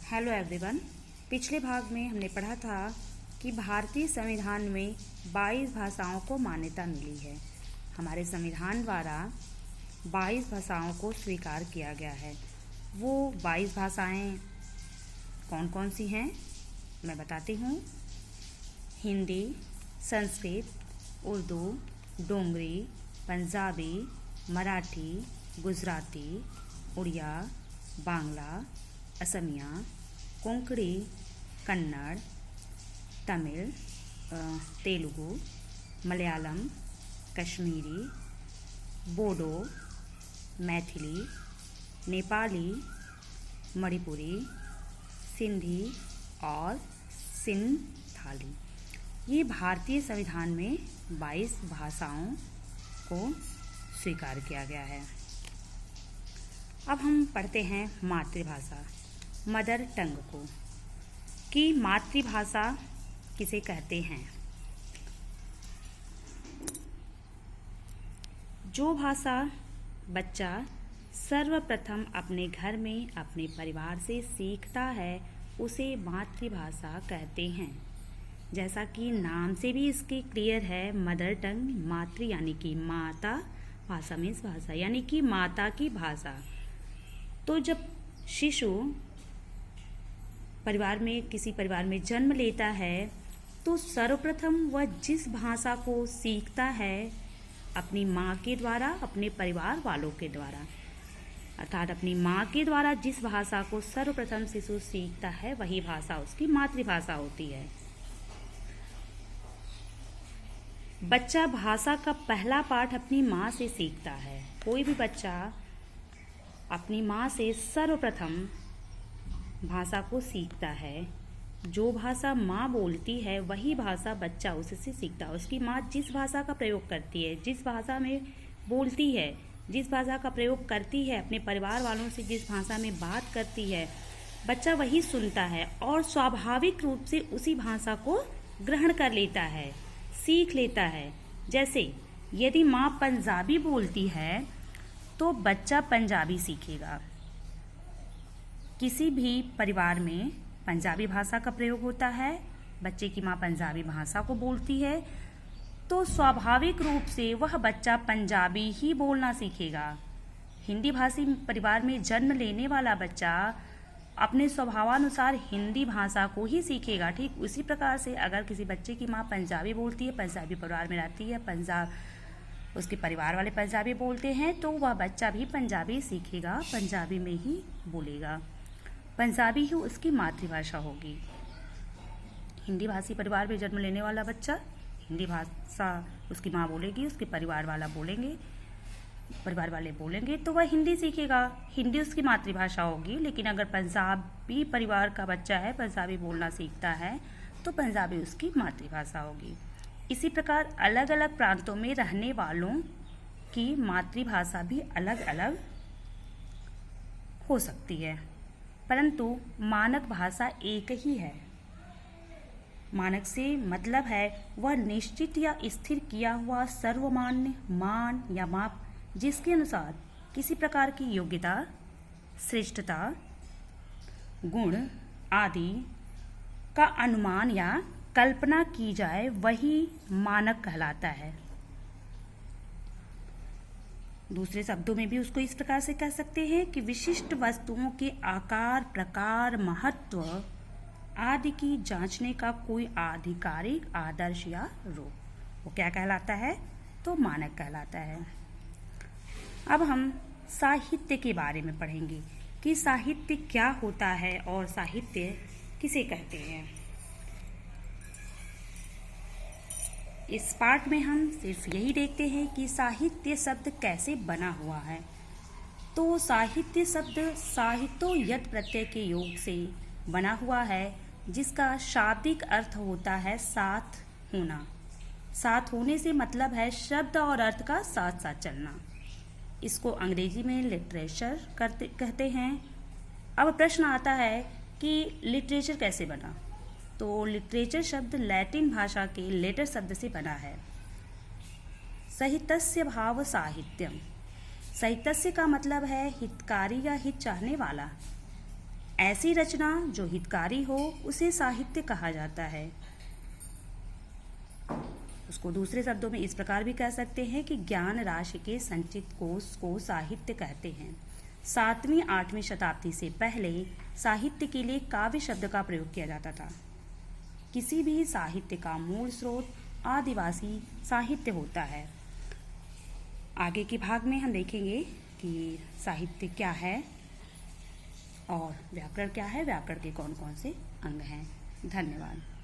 Hello everyone. पिछले भाग में हमने पढ़ा था कि भारतीय संविधान में 22 भाषाओं को मान्यता मिली है। हमारे संविधान द्वारा 22 भाषाओं को स्वीकार किया गया है। वो 22 भाषाएं कौन कौन सी हैं मैं बताती हूँ। हिंदी, संस्कृत, उर्दू, डोगरी, पंजाबी, मराठी, गुजराती, उड़िया, बांग्ला, असमिया, कोंकणी, कन्नड़, तमिल, तेलुगु, मलयालम, कश्मीरी, बोडो, मैथिली, नेपाली, मणिपुरी, सिंधी और सिंथाली। ये भारतीय संविधान में 22 भाषाओं को स्वीकार किया गया है। अब हम पढ़ते हैं मातृभाषा, मदर टंग को, कि मातृभाषा किसे कहते हैं। जो भाषा बच्चा सर्वप्रथम अपने घर में अपने परिवार से सीखता है उसे मातृभाषा कहते हैं। जैसा कि नाम से भी इसके क्लियर है, मदर टंग, मातृ यानी कि माता, भाषा मीन्स भाषा यानी कि माता की भाषा। तो जब शिशु किसी परिवार में जन्म लेता है तो सर्वप्रथम वह जिस भाषा को सीखता है अपनी माँ के द्वारा, अपने परिवार वालों के द्वारा, अर्थात अपनी माँ के द्वारा जिस भाषा को सर्वप्रथम शिशु सीखता है वही भाषा उसकी मातृभाषा होती है। बच्चा भाषा का पहला पाठ अपनी माँ से सीखता है। कोई भी बच्चा अपनी माँ से सर्वप्रथम भाषा को सीखता है। जो भाषा माँ बोलती है वही भाषा बच्चा उससे सीखता है। उसकी माँ जिस भाषा का प्रयोग करती है, जिस भाषा में बोलती है, जिस भाषा का प्रयोग करती है, अपने परिवार वालों से जिस भाषा में बात करती है, बच्चा वही सुनता है और स्वाभाविक रूप से उसी भाषा को ग्रहण कर लेता है, सीख लेता है। जैसे यदि माँ पंजाबी बोलती है तो बच्चा पंजाबी सीखेगा। किसी भी परिवार में पंजाबी भाषा का प्रयोग होता है, बच्चे की माँ पंजाबी भाषा को बोलती है तो स्वाभाविक रूप से वह बच्चा पंजाबी ही बोलना सीखेगा। हिंदी भाषी परिवार में जन्म लेने वाला बच्चा अपने स्वभावानुसार हिंदी भाषा को ही सीखेगा। ठीक उसी प्रकार से अगर किसी बच्चे की माँ पंजाबी बोलती है, पंजाबी परिवार में रहती है, उसके परिवार वाले पंजाबी बोलते हैं तो वह बच्चा भी पंजाबी सीखेगा, पंजाबी में ही बोलेगा। पंजाबी ही उसकी मातृभाषा होगी। हिंदी भाषी परिवार में जन्म लेने वाला बच्चा हिंदी भाषा उसकी माँ बोलेगी, उसके परिवार वाले बोलेंगे तो वह हिंदी सीखेगा, हिंदी उसकी मातृभाषा होगी। लेकिन अगर पंजाबी परिवार का बच्चा है, पंजाबी बोलना सीखता है तो पंजाबी उसकी मातृभाषा होगी। इसी प्रकार अलग अलग प्रांतों में रहने वालों की मातृभाषा भी अलग अलग हो सकती है, परंतु मानक भाषा एक ही है। मानक से मतलब है वह निश्चित या स्थिर किया हुआ सर्वमान्य मान या माप जिसके अनुसार किसी प्रकार की योग्यता, श्रेष्ठता, गुण आदि का अनुमान या कल्पना की जाए वही मानक कहलाता है। दूसरे शब्दों में भी उसको इस प्रकार से कह सकते हैं कि विशिष्ट वस्तुओं के आकार, प्रकार, महत्व आदि की जांचने का कोई आधिकारिक आदर्श या रूप, वो क्या कहलाता है तो मानक कहलाता है। अब हम साहित्य के बारे में पढ़ेंगे कि साहित्य क्या होता है और साहित्य किसे कहते हैं। इस पाठ में हम सिर्फ यही देखते हैं कि साहित्य शब्द कैसे बना हुआ है। तो साहित्य शब्द साहित्यो यत् प्रत्यय के योग से बना हुआ है, जिसका शाब्दिक अर्थ होता है साथ होना। साथ होने से मतलब है शब्द और अर्थ का साथ साथ चलना। इसको अंग्रेजी में लिटरेचर कहते हैं। अब प्रश्न आता है कि लिटरेचर कैसे बना। तो लिटरेचर शब्द लैटिन भाषा के लेटर शब्द से बना है। साहित्यस्य भाव साहित्यम। साहित्यस्य का मतलब है हितकारी या हित चाहने वाला। ऐसी रचना जो हितकारी हो उसे साहित्य कहा जाता है। उसको दूसरे शब्दों में इस प्रकार भी कह सकते हैं कि ज्ञान राशि के संचित कोष को साहित्य कहते हैं। 7वीं 8वीं शताब्दी से पहले साहित्य के लिए काव्य शब्द का प्रयोग किया जाता था। किसी भी साहित्य का मूल स्रोत आदिवासी साहित्य होता है। आगे के भाग में हम देखेंगे कि साहित्य क्या है और व्याकरण क्या है, व्याकरण के कौन कौन से अंग हैं। धन्यवाद।